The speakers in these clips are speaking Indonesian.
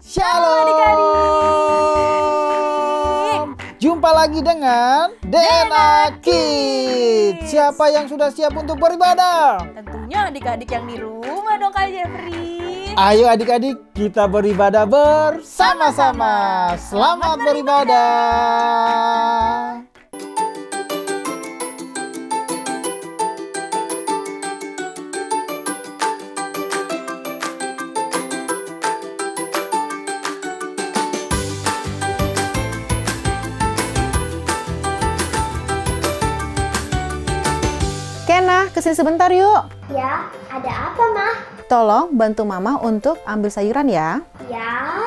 Shalom adik-adik. Jumpa lagi dengan DNA Kids. Siapa yang sudah siap untuk beribadah? Tentunya adik-adik yang di rumah dong Kak Jeffrey. Ayo adik-adik, kita beribadah bersama-sama. Selamat beribadah. Kena, kesini sebentar yuk. Ya, ada apa, Mah? Tolong bantu Mama untuk ambil sayuran ya. Ya,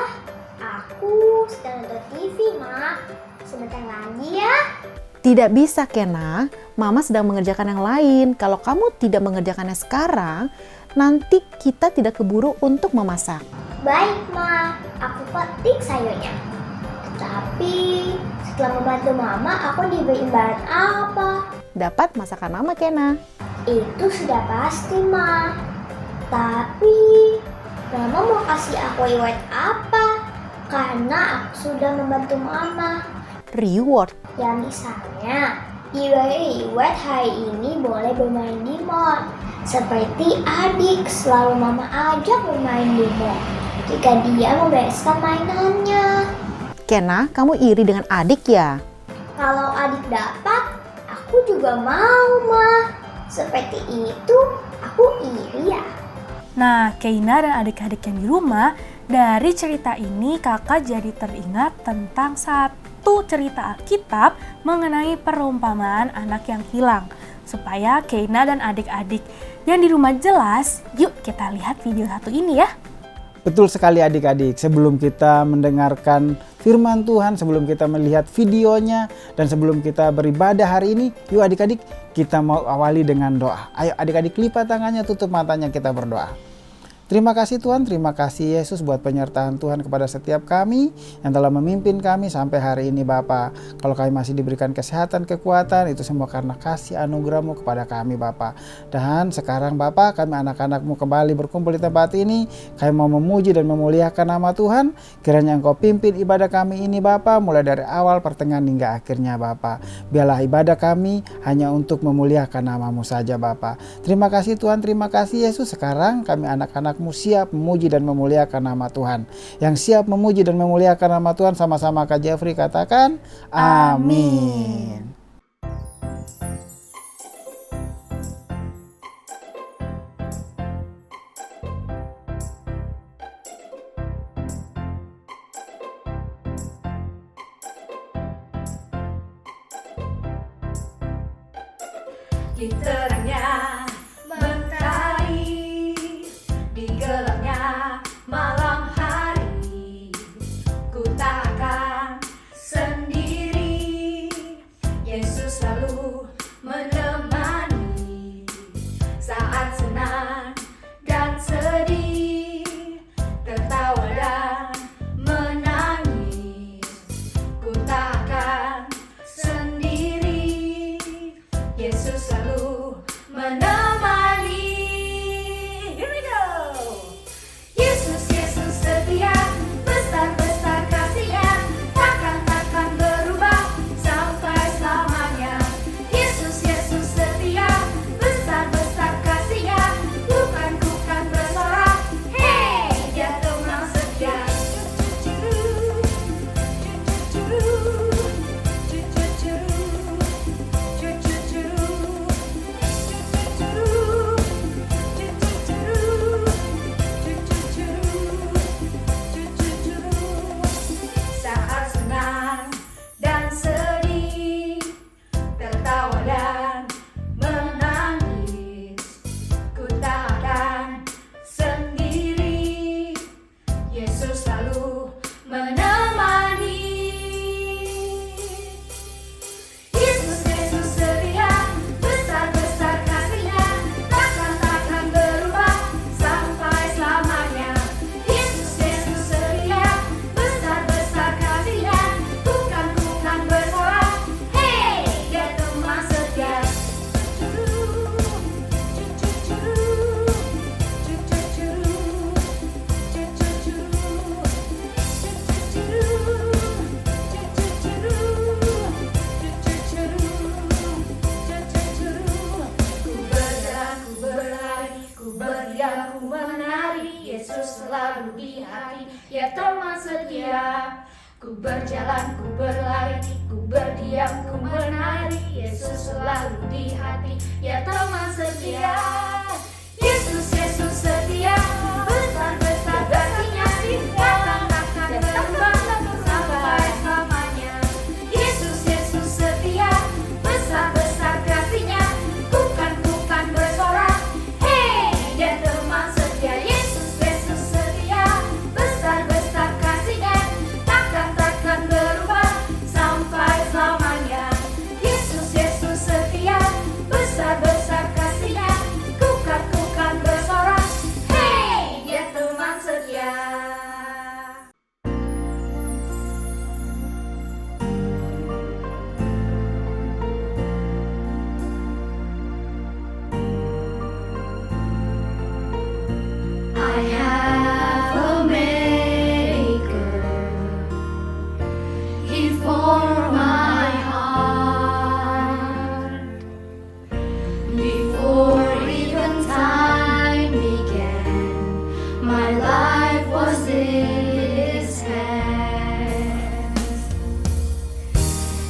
aku sedang nonton TV, Mah. Sebentar lagi ya. Tidak bisa, Kena. Mama sedang mengerjakan yang lain. Kalau kamu tidak mengerjakannya sekarang, nanti kita tidak keburu untuk memasak. Baik, Mah. Aku petik sayurnya. Tapi setelah membantu Mama, aku diberi imbalan apa? Dapat masakan Mama, Kena. Itu sudah pasti, Mah. Tapi Mama mau kasih aku reward apa? Karena aku sudah membantu Mama. Reward. Ya misalnya, reward hari ini boleh bermain di mall. Seperti adik selalu Mama ajak bermain di mall jika dia membereskan mainannya. Kena, kamu iri dengan adik ya? Kalau adik dapat, aku juga mau, Mah. Seperti itu, aku iri ya. Nah, Keina dan adik-adik yang di rumah, dari cerita ini kakak jadi teringat tentang satu cerita Alkitab mengenai perumpamaan anak yang hilang. Supaya Keina dan adik-adik yang di rumah jelas, yuk kita lihat video satu ini ya. Betul sekali adik-adik, sebelum kita mendengarkan firman Tuhan, sebelum kita melihat videonya, dan sebelum kita beribadah hari ini, yuk adik-adik kita mau awali dengan doa. Ayo adik-adik lipat tangannya, tutup matanya, kita berdoa. Terima kasih Tuhan, terima kasih Yesus buat penyertaan Tuhan kepada setiap kami yang telah memimpin kami sampai hari ini Bapa. Kalau kami masih diberikan kesehatan, kekuatan, itu semua karena kasih anugerah-Mu kepada kami Bapa. Dan sekarang Bapa, kami anak-anak-Mu kembali berkumpul di tempat ini. Kami mau memuji dan memuliakan nama Tuhan. Kiranya Engkau pimpin ibadah kami ini Bapa, mulai dari awal, pertengahan hingga akhirnya Bapa. Biarlah ibadah kami hanya untuk memuliakan nama-Mu saja Bapa. Terima kasih Tuhan, terima kasih Yesus. Sekarang kami anak-anak siap memuji dan memuliakan nama Tuhan. Yang siap memuji dan memuliakan nama Tuhan sama-sama Kak Jeffrey katakan amin. Di terangnya mentari, di gelapnya malam hari, ku tak akan sendiri. Yesus selalu menemani saat senang dan sedih, tertawa dan menangis. Ku tak akan sendiri. Yesus selalu menemani. Here we go. Yesus, Yesus setia, besar-besar kasih-Nya, takkan berubah sampai selamanya. Yesus, Yesus setia, besar-besar kasih-Nya, bukan bersorak. Hey, Dia teman setia. Saat senang dan sedih, tertawa dan menangis, ku tak akan sendiri. Yesus selalu menemani. Yesus, Yesus setia, besar-besar kasih-Nya, takkan berubah sampai selamanya. Yesus, Yesus setia, besar-besar kasih-Nya, bukan bersorak. Hey, Dia teman setia. hati, ya teman setia. Ku berjalan, ku berlari, ku berdiam, ku menari, Yesus selalu di hati, ya teman setia. Yesus, Yesus setia, besar-besar kasih-Nya, takkan berubah sampai selamanya. Yesus, Yesus setia, besar-besar kasih-Nya, kukan bersorak, hei dia teman setia. Yesus, Yesus setia, besar-besar kasih-Nya, takkan berubah sampai selamanya. Yesus, Yesus setia, besar-besar kasih-Nya, kukan bersorak, hei dia teman setia. I have a maker, he formed my heart. Before even time began, my life was in his hands.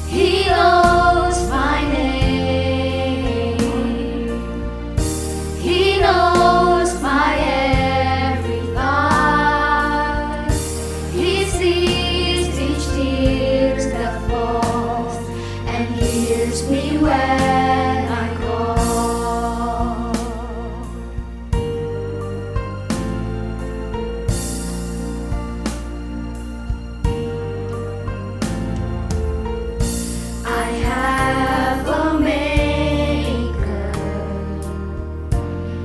He knows my name, he knows my every thought. He sees each tears that falls and hears me when I call. I have a maker,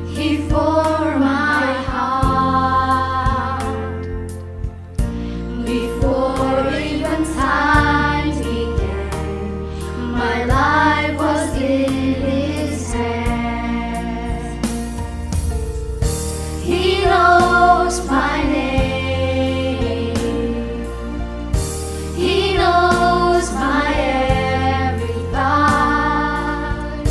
he formed my heart. Before even time began, my life was in his hands. He knows my name, he knows my every thought.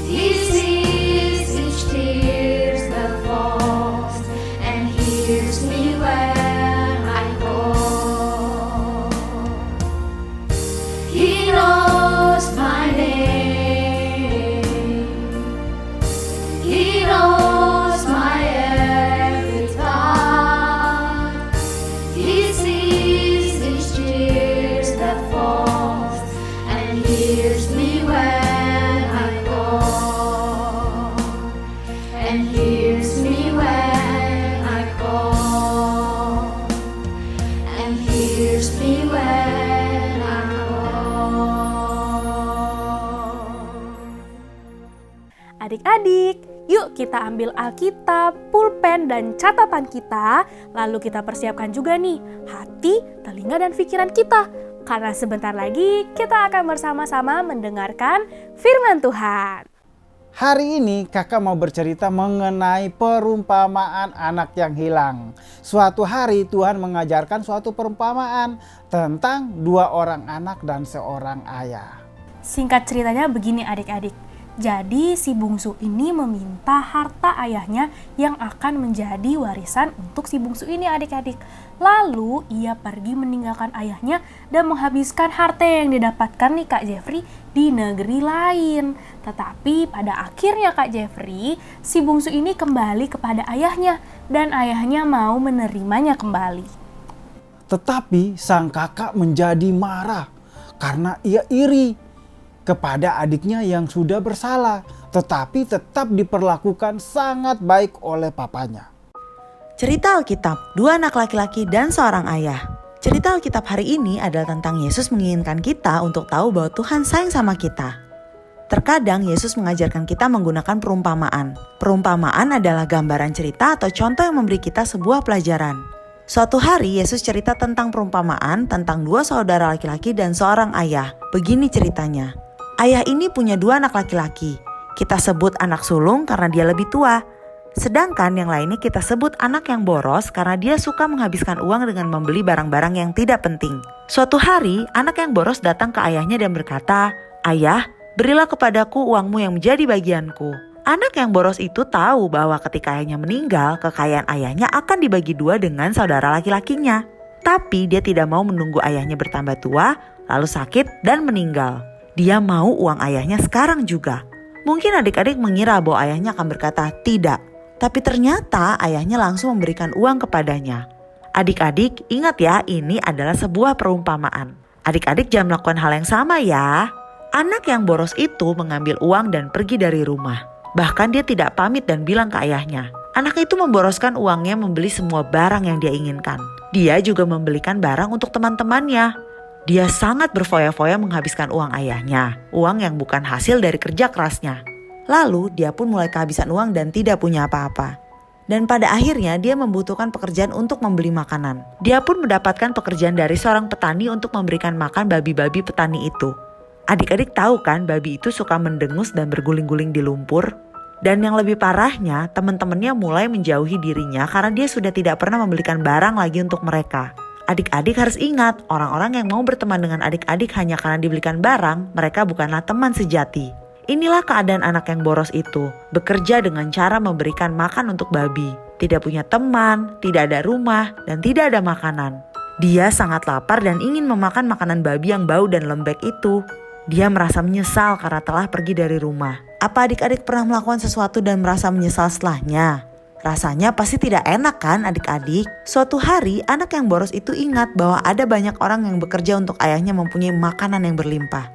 He sees each tears that falls and hears me when I call. He knows my name, he knows my every thought. He sees each tears that falls and hears me when I call. And hears me when I call. And hears me when I call. Adik-adik, yuk kita ambil Alkitab, pulpen, dan catatan kita. Lalu kita persiapkan juga nih hati, telinga, dan pikiran kita. Karena sebentar lagi kita akan bersama-sama mendengarkan firman Tuhan. Hari ini kakak mau bercerita mengenai perumpamaan anak yang hilang. Suatu hari Tuhan mengajarkan suatu perumpamaan tentang dua orang anak dan seorang ayah. Singkat ceritanya begini adik-adik. Jadi si bungsu ini meminta harta ayahnya yang akan menjadi warisan untuk si bungsu ini adik-adik. Lalu ia pergi meninggalkan ayahnya dan menghabiskan harta yang didapatkan nih Kak Jeffrey di negeri lain. Tetapi pada akhirnya Kak Jeffrey, si bungsu ini kembali kepada ayahnya dan ayahnya mau menerimanya kembali. Tetapi sang kakak menjadi marah karena ia iri kepada adiknya yang sudah bersalah, tetapi tetap diperlakukan sangat baik oleh papanya. Cerita Alkitab, dua anak laki-laki dan seorang ayah. Cerita Alkitab hari ini adalah tentang Yesus menginginkan kita untuk tahu bahwa Tuhan sayang sama kita. Terkadang Yesus mengajarkan kita menggunakan perumpamaan. Perumpamaan adalah gambaran cerita atau contoh yang memberi kita sebuah pelajaran. Suatu hari Yesus cerita tentang perumpamaan tentang dua saudara laki-laki dan seorang ayah. Begini ceritanya. Ayah ini punya dua anak laki-laki. Kita sebut anak sulung karena dia lebih tua. Sedangkan yang lainnya kita sebut anak yang boros karena dia suka menghabiskan uang dengan membeli barang-barang yang tidak penting. Suatu hari, anak yang boros datang ke ayahnya dan berkata, "Ayah, berilah kepadaku uangmu yang menjadi bagianku." Anak yang boros itu tahu bahwa ketika ayahnya meninggal, kekayaan ayahnya akan dibagi dua dengan saudara laki-lakinya. Tapi dia tidak mau menunggu ayahnya bertambah tua, lalu sakit dan meninggal. Dia mau uang ayahnya sekarang juga. Mungkin adik-adik mengira bahwa ayahnya akan berkata tidak. Tapi ternyata ayahnya langsung memberikan uang kepadanya. Adik-adik ingat ya, ini adalah sebuah perumpamaan. Adik-adik jangan melakukan hal yang sama ya. Anak yang boros itu mengambil uang dan pergi dari rumah. Bahkan dia tidak pamit dan bilang ke ayahnya. Anak itu memboroskan uangnya membeli semua barang yang dia inginkan. Dia juga membelikan barang untuk teman-temannya. Dia sangat berfoya-foya menghabiskan uang ayahnya, uang yang bukan hasil dari kerja kerasnya. Lalu dia pun mulai kehabisan uang dan tidak punya apa-apa. Dan pada akhirnya dia membutuhkan pekerjaan untuk membeli makanan. Dia pun mendapatkan pekerjaan dari seorang petani untuk memberikan makan babi-babi petani itu. Adik-adik tahu kan, babi itu suka mendengus dan berguling-guling di lumpur. Dan yang lebih parahnya, teman-temannya mulai menjauhi dirinya karena dia sudah tidak pernah membelikan barang lagi untuk mereka. Adik-adik harus ingat, orang-orang yang mau berteman dengan adik-adik hanya karena dibelikan barang, mereka bukanlah teman sejati. Inilah keadaan anak yang boros itu, bekerja dengan cara memberikan makan untuk babi. Tidak punya teman, tidak ada rumah, dan tidak ada makanan. Dia sangat lapar dan ingin memakan makanan babi yang bau dan lembek itu. Dia merasa menyesal karena telah pergi dari rumah. Apa adik-adik pernah melakukan sesuatu dan merasa menyesal setelahnya? Rasanya pasti tidak enak kan adik-adik? Suatu hari anak yang boros itu ingat bahwa ada banyak orang yang bekerja untuk ayahnya mempunyai makanan yang berlimpah.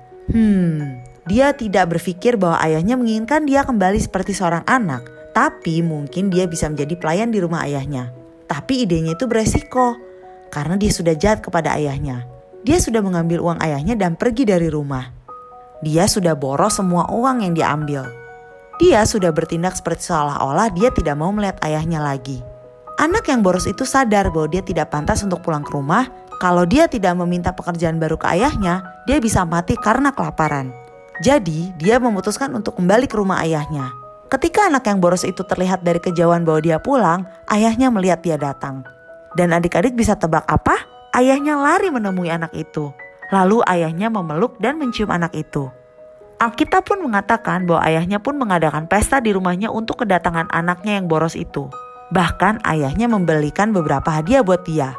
Dia tidak berpikir bahwa ayahnya menginginkan dia kembali seperti seorang anak. Tapi mungkin dia bisa menjadi pelayan di rumah ayahnya. Tapi idenya itu beresiko. Karena dia sudah jahat kepada ayahnya. Dia sudah mengambil uang ayahnya dan pergi dari rumah. Dia sudah boros semua uang yang dia ambil. Dia sudah bertindak seperti seolah-olah dia tidak mau melihat ayahnya lagi. Anak yang boros itu sadar bahwa dia tidak pantas untuk pulang ke rumah. Kalau dia tidak meminta pekerjaan baru ke ayahnya, dia bisa mati karena kelaparan. Jadi dia memutuskan untuk kembali ke rumah ayahnya. Ketika anak yang boros itu terlihat dari kejauhan bahwa dia pulang, ayahnya melihat dia datang. Dan adik-adik bisa tebak apa? Ayahnya lari menemui anak itu. Lalu ayahnya memeluk dan mencium anak itu. Alkitab pun mengatakan bahwa ayahnya pun mengadakan pesta di rumahnya untuk kedatangan anaknya yang boros itu. Bahkan ayahnya membelikan beberapa hadiah buat dia.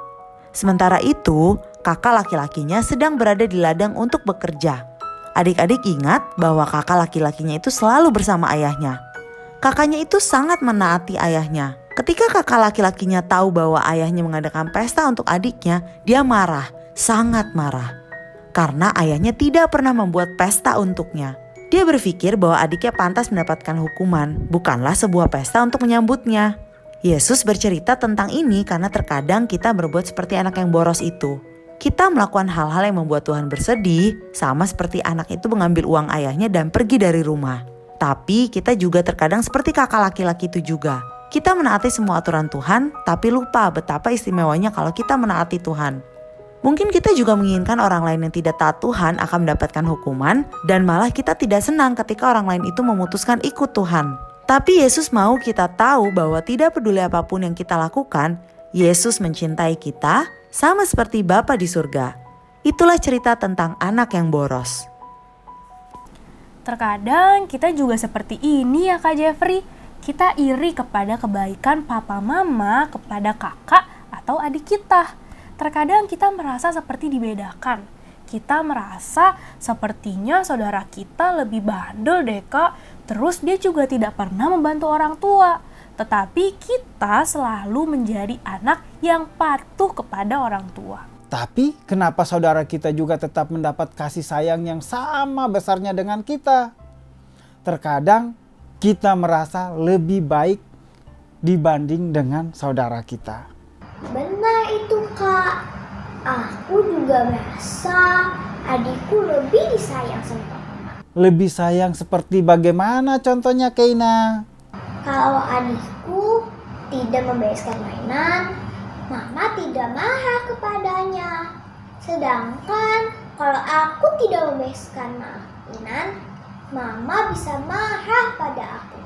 Sementara itu, kakak laki-lakinya sedang berada di ladang untuk bekerja. Adik-adik ingat bahwa kakak laki-lakinya itu selalu bersama ayahnya. Kakaknya itu sangat menaati ayahnya. Ketika kakak laki-lakinya tahu bahwa ayahnya mengadakan pesta untuk adiknya, dia marah, sangat marah. Karena ayahnya tidak pernah membuat pesta untuknya. Dia berpikir bahwa adiknya pantas mendapatkan hukuman, bukanlah sebuah pesta untuk menyambutnya. Yesus bercerita tentang ini karena terkadang kita berbuat seperti anak yang boros itu. Kita melakukan hal-hal yang membuat Tuhan bersedih, sama seperti anak itu mengambil uang ayahnya dan pergi dari rumah. Tapi kita juga terkadang seperti kakak laki-laki itu juga. Kita menaati semua aturan Tuhan, tapi lupa betapa istimewanya kalau kita menaati Tuhan. Mungkin kita juga menginginkan orang lain yang tidak taat Tuhan akan mendapatkan hukuman, dan malah kita tidak senang ketika orang lain itu memutuskan ikut Tuhan. Tapi Yesus mau kita tahu bahwa tidak peduli apapun yang kita lakukan, Yesus mencintai kita sama seperti Bapa di surga. Itulah cerita tentang anak yang boros. Terkadang kita juga seperti ini ya Kak Jeffrey. Kita iri kepada kebaikan papa mama kepada kakak atau adik kita. Terkadang kita merasa seperti dibedakan. Kita merasa sepertinya saudara kita lebih bandel deh Kak. Terus dia juga tidak pernah membantu orang tua. Tetapi kita selalu menjadi anak yang patuh kepada orang tua. Tapi kenapa saudara kita juga tetap mendapat kasih sayang yang sama besarnya dengan kita? Terkadang kita merasa lebih baik dibanding dengan saudara kita. Benar itu Kak. Aku juga merasa adikku lebih disayang sama mama. Lebih sayang seperti bagaimana contohnya Keina? Kalau adikku tidak membereskan mainan, mama tidak marah kepadanya. Sedangkan kalau aku tidak membereskan mainan, mama bisa marah pada aku.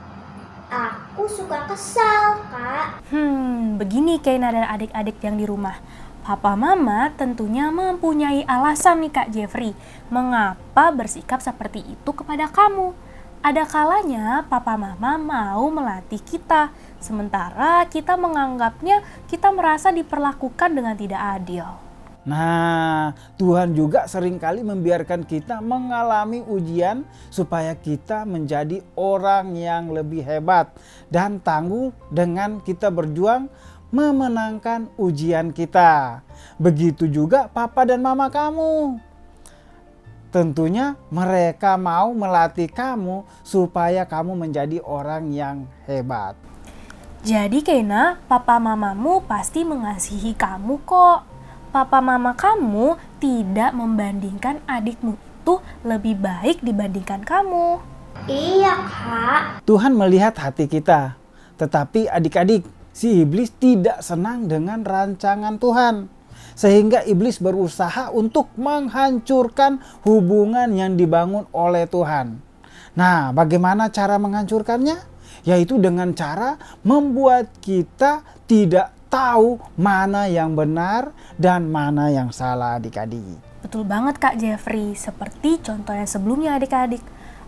Aku suka kesal, Kak. Begini Keina dan adik-adik yang di rumah. Papa mama tentunya mempunyai alasan nih Kak Jeffrey, mengapa bersikap seperti itu kepada kamu. Ada kalanya papa mama mau melatih kita, sementara kita menganggapnya kita merasa diperlakukan dengan tidak adil. Nah, Tuhan juga seringkali membiarkan kita mengalami ujian supaya kita menjadi orang yang lebih hebat dan tangguh dengan kita berjuang memenangkan ujian kita. Begitu juga papa dan mama kamu. Tentunya mereka mau melatih kamu supaya kamu menjadi orang yang hebat. Jadi Keina, papa mamamu pasti mengasihi kamu kok. Papa mama kamu tidak membandingkan adikmu itu lebih baik dibandingkan kamu. Iya, Kak. Tuhan melihat hati kita. Tetapi adik-adik, si iblis tidak senang dengan rancangan Tuhan. Sehingga iblis berusaha untuk menghancurkan hubungan yang dibangun oleh Tuhan. Nah, bagaimana cara menghancurkannya? Yaitu dengan cara membuat kita tidak tahu mana yang benar dan mana yang salah, adik-adik. Betul banget Kak Jeffrey, seperti contoh yang sebelumnya adik-adik.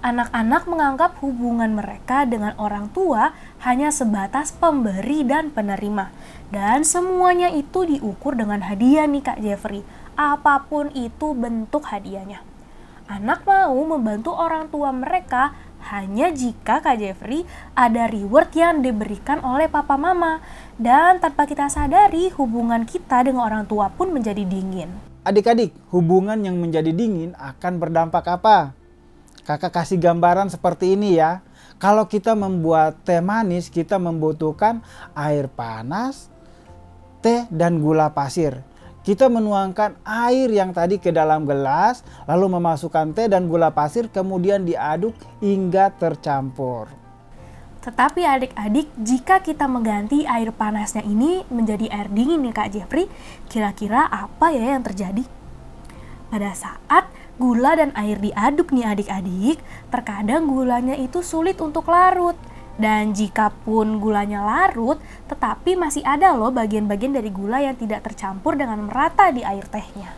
Anak-anak menganggap hubungan mereka dengan orang tua hanya sebatas pemberi dan penerima. Dan semuanya itu diukur dengan hadiah nih Kak Jeffrey. Apapun itu bentuk hadiahnya. Anak mau membantu orang tua mereka hanya jika Kak Jeffrey ada reward yang diberikan oleh papa mama. Dan tanpa kita sadari hubungan kita dengan orang tua pun menjadi dingin. Adik-adik, hubungan yang menjadi dingin akan berdampak apa? Kakak kasih gambaran seperti ini ya. Kalau kita membuat teh manis, kita membutuhkan air panas, teh dan gula pasir. Kita menuangkan air yang tadi ke dalam gelas, lalu memasukkan teh dan gula pasir, kemudian diaduk hingga tercampur. Tetapi adik-adik, jika kita mengganti air panasnya ini menjadi air dingin nih Kak Jeffrey, kira-kira apa ya yang terjadi? Pada saat gula dan air diaduk nih adik-adik, terkadang gulanya itu sulit untuk larut. Dan jika pun gulanya larut, tetapi masih ada loh bagian-bagian dari gula yang tidak tercampur dengan merata di air tehnya.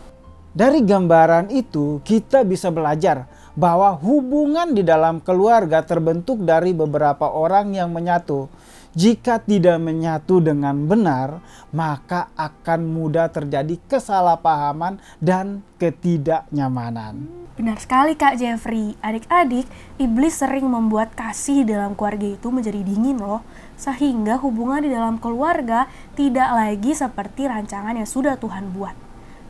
Dari gambaran itu kita bisa belajar bahwa hubungan di dalam keluarga terbentuk dari beberapa orang yang menyatu. Jika tidak menyatu dengan benar, maka akan mudah terjadi kesalahpahaman dan ketidaknyamanan. Benar sekali Kak Jeffrey. Adik-adik, iblis sering membuat kasih dalam keluarga itu menjadi dingin loh. Sehingga hubungan di dalam keluarga tidak lagi seperti rancangan yang sudah Tuhan buat.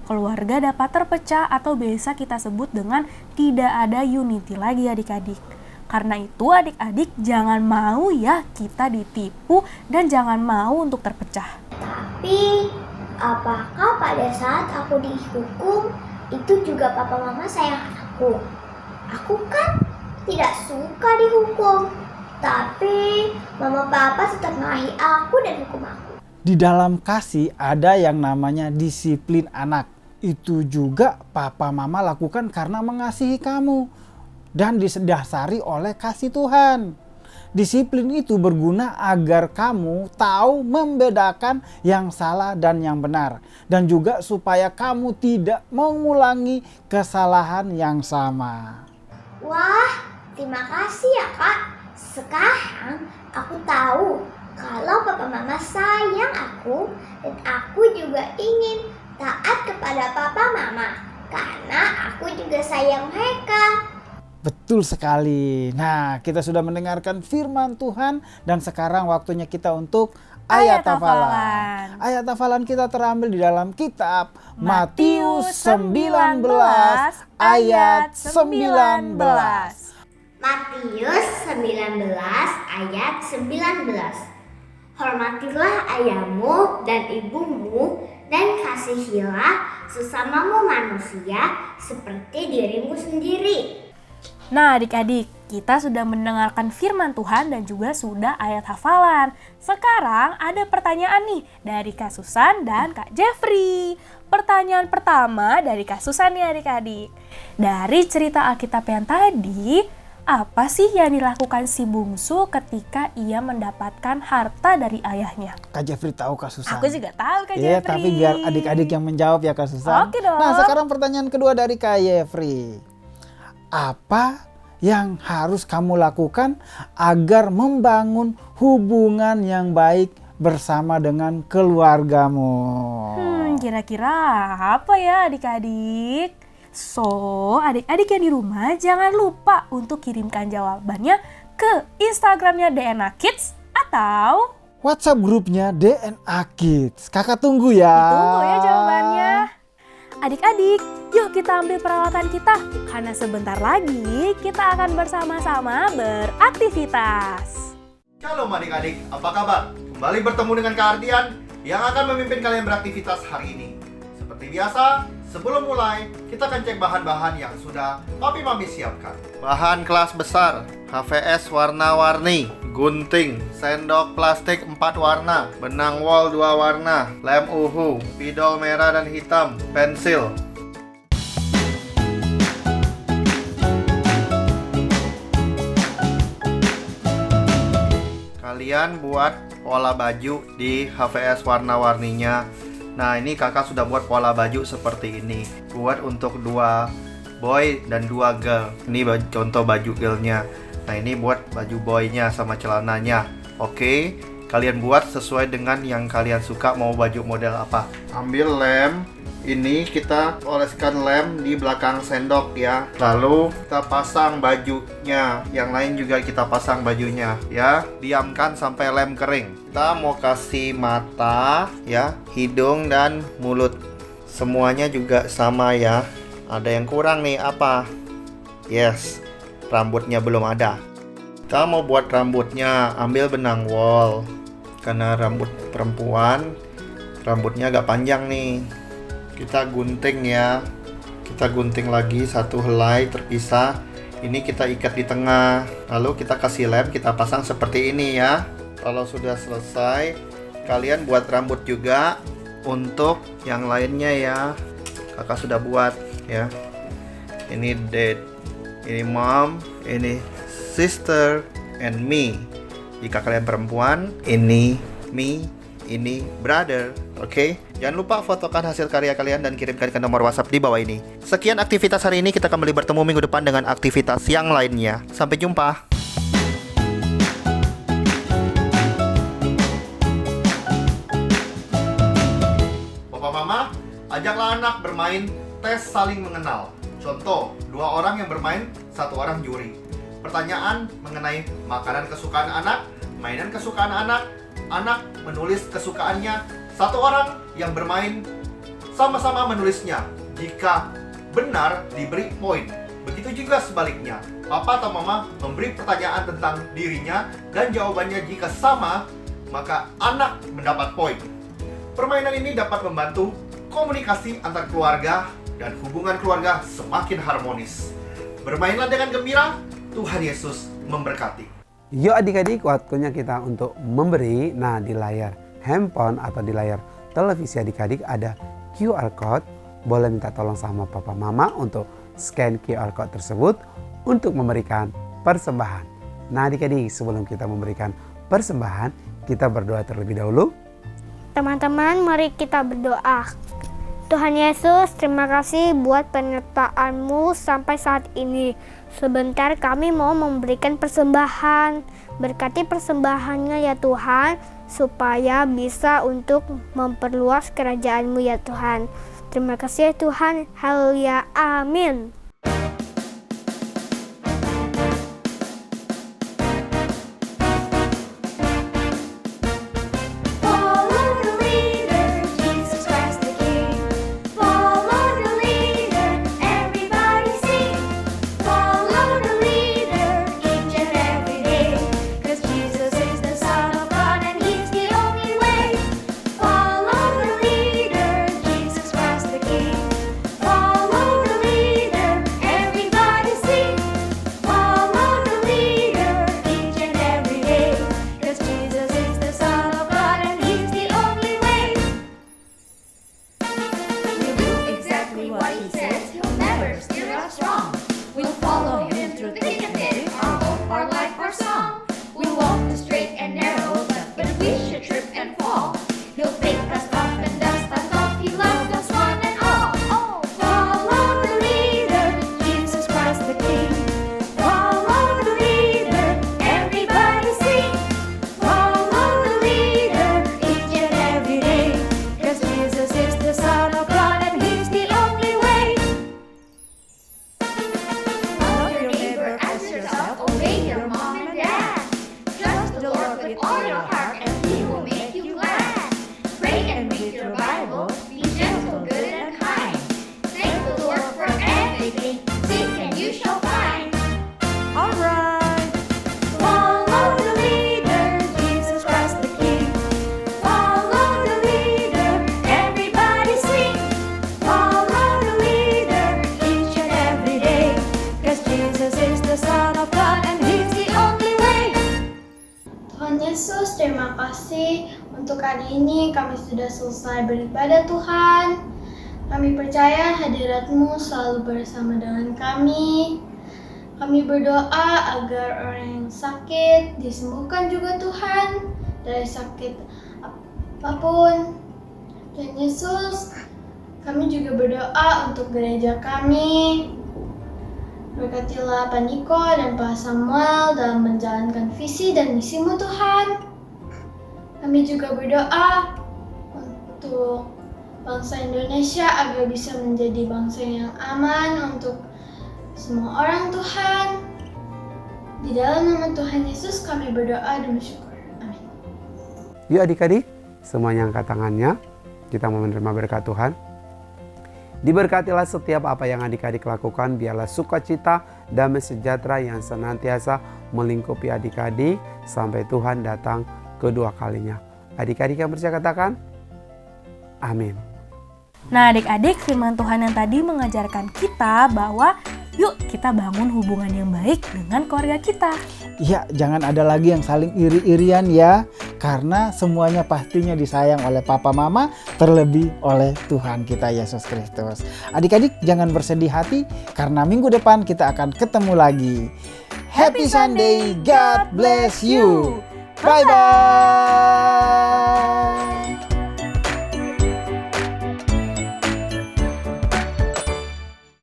Keluarga dapat terpecah atau biasa kita sebut dengan tidak ada unity lagi adik-adik. Karena itu adik-adik jangan mau ya kita ditipu dan jangan mau untuk terpecah. Tapi, apakah pada saat aku dihukum, itu juga papa mama sayang aku? Aku kan tidak suka dihukum. Tapi, mama papa tetap marahi aku dan hukum aku. Di dalam kasih ada yang namanya disiplin anak. Itu juga papa mama lakukan karena mengasihi kamu dan didasari oleh kasih Tuhan. Disiplin itu berguna agar kamu tahu membedakan yang salah dan yang benar. Dan juga supaya kamu tidak mengulangi kesalahan yang sama. Wah, terima kasih ya Kak. Sekarang aku tahu kalau papa mama sayang aku dan aku juga ingin taat kepada papa mama karena aku juga sayang mereka. Betul sekali. Nah, kita sudah mendengarkan firman Tuhan dan sekarang waktunya kita untuk ayat hafalan. Ayat hafalan kita terambil di dalam kitab Matius 19 ayat 19. Matius 19 ayat 19. Hormatilah ayahmu dan ibumu dan kasihilah sesamamu manusia seperti dirimu sendiri. Nah adik-adik, kita sudah mendengarkan firman Tuhan dan juga sudah ayat hafalan. Sekarang ada pertanyaan nih dari Kak Susan dan Kak Jeffrey. Pertanyaan pertama dari Kak Susan nih adik-adik. Dari cerita Alkitab yang tadi, apa sih yang dilakukan si bungsu ketika ia mendapatkan harta dari ayahnya? Kak Jeffrey tahu Kak Susan. Aku juga tahu Kak Iya, Jeffrey. tapi biar adik-adik yang menjawab ya Kak Susan. Oke dong. Nah, sekarang pertanyaan kedua dari Kak Jeffrey. Apa yang harus kamu lakukan agar membangun hubungan yang baik bersama dengan keluargamu? Kira-kira apa ya adik-adik? So, adik-adik yang di rumah jangan lupa untuk kirimkan jawabannya ke Instagramnya DNA Kids atau WhatsApp grupnya DNA Kids. Kakak tunggu ya. tunggu ya jawabannya. Adik-adik, yuk kita ambil peralatan kita karena sebentar lagi kita akan bersama-sama beraktivitas. Shalom adik-adik, apa kabar? Kembali bertemu dengan Kak Ardian yang akan memimpin kalian beraktivitas hari ini. Seperti biasa, sebelum mulai, kita akan cek bahan-bahan yang sudah Papi Mami siapkan. Bahan kelas besar, HVS warna-warni, gunting, sendok plastik 4 warna, benang wol 2 warna, lem uhu, spidol merah dan hitam, pensil. Kalian buat pola baju di HVS warna-warninya. Nah, ini kakak sudah buat pola baju seperti ini. Buat untuk 2 boy dan 2 girl. Ini contoh baju girlnya. Nah, ini buat baju boynya sama celananya. Oke, kalian buat sesuai dengan yang kalian suka, mau baju model apa. Ambil lem. Ini kita oleskan lem di belakang sendok ya. Lalu kita pasang bajunya. Yang lain juga kita pasang bajunya ya. Diamkan sampai lem kering. Kita mau kasih mata ya, hidung dan mulut. Semuanya juga sama ya. Ada yang kurang nih, apa? Yes, rambutnya belum ada. Kita mau buat rambutnya, ambil benang wol. Karena rambut perempuan rambutnya agak panjang nih. Kita gunting ya. Kita gunting lagi 1 helai terpisah. Ini kita ikat di tengah. Lalu kita kasih lem, kita pasang seperti ini ya. Kalau sudah selesai, kalian buat rambut juga untuk yang lainnya ya. Kakak sudah buat ya. Ini dad, ini mom, ini sister, and me. Jika kalian perempuan, ini me, ini brother. Oke? Jangan lupa fotokan hasil karya kalian dan kirimkan ke nomor WhatsApp di bawah ini. Sekian aktivitas hari ini, kita kembali bertemu minggu depan dengan aktivitas yang lainnya. Sampai jumpa. Bapak Mama, ajaklah anak bermain tes saling mengenal. Contoh, 2 orang yang bermain, 1 orang juri. Pertanyaan mengenai makanan kesukaan anak, mainan kesukaan anak menulis kesukaannya. 1 orang yang bermain sama-sama menulisnya. Jika benar diberi poin. Begitu juga sebaliknya. Papa atau mama memberi pertanyaan tentang dirinya dan jawabannya jika sama, maka anak mendapat poin. Permainan ini dapat membantu komunikasi antar keluarga dan hubungan keluarga semakin harmonis. Bermainlah dengan gembira, Tuhan Yesus memberkati. Yuk adik-adik, waktunya kita untuk memberi. Nah, di layar handphone atau di layar televisi adik-adik ada QR code. Boleh minta tolong sama papa mama untuk scan QR code tersebut untuk memberikan persembahan. Nah adik-adik, sebelum kita memberikan persembahan, kita berdoa terlebih dahulu. Teman-teman, mari kita berdoa. Tuhan Yesus, terima kasih buat penyertaan-Mu sampai saat ini. Sebentar kami mau memberikan persembahan. Berkati persembahannya ya Tuhan, supaya bisa untuk memperluas kerajaan-Mu ya Tuhan. Terima kasih ya Tuhan. Haleluya. Amin. Follow the leader, Jesus Christ the King. Follow the leader, everybody sing. Follow the leader each and every day. 'Cause Jesus is the Son of God and He's the only way. Follow the leader, Jesus Christ the King. Follow the leader, kasih untuk hari ini kami sudah selesai beribadah Tuhan. Kami percaya hadirat-Mu selalu bersama dengan kami. Kami berdoa agar orang yang sakit disembuhkan juga Tuhan dari sakit apapun. Tuhan Yesus, kami juga berdoa untuk gereja kami. Berkatilah Pak Niko dan Pak Samuel dalam menjalankan visi dan misi-Mu Tuhan. Kami juga berdoa untuk bangsa Indonesia agar bisa menjadi bangsa yang aman untuk semua orang Tuhan. Di dalam nama Tuhan Yesus kami berdoa dan bersyukur. Amin. Yuk adik-adik, semuanya angkat tangannya. Kita mau menerima berkat Tuhan. Diberkatilah setiap apa yang adik-adik lakukan, biarlah sukacita, damai sejahtera yang senantiasa melingkupi adik-adik sampai Tuhan datang kedua kalinya. Adik-adik yang percaya katakan, amin. Nah adik-adik, firman Tuhan yang tadi mengajarkan kita bahwa yuk kita bangun hubungan yang baik dengan keluarga kita. Ya, jangan ada lagi yang saling iri-irian ya, karena semuanya pastinya disayang oleh papa mama, terlebih oleh Tuhan kita Yesus Kristus. Adik-adik jangan bersedih hati, karena minggu depan kita akan ketemu lagi. Happy Sunday, God bless you. Bye-bye.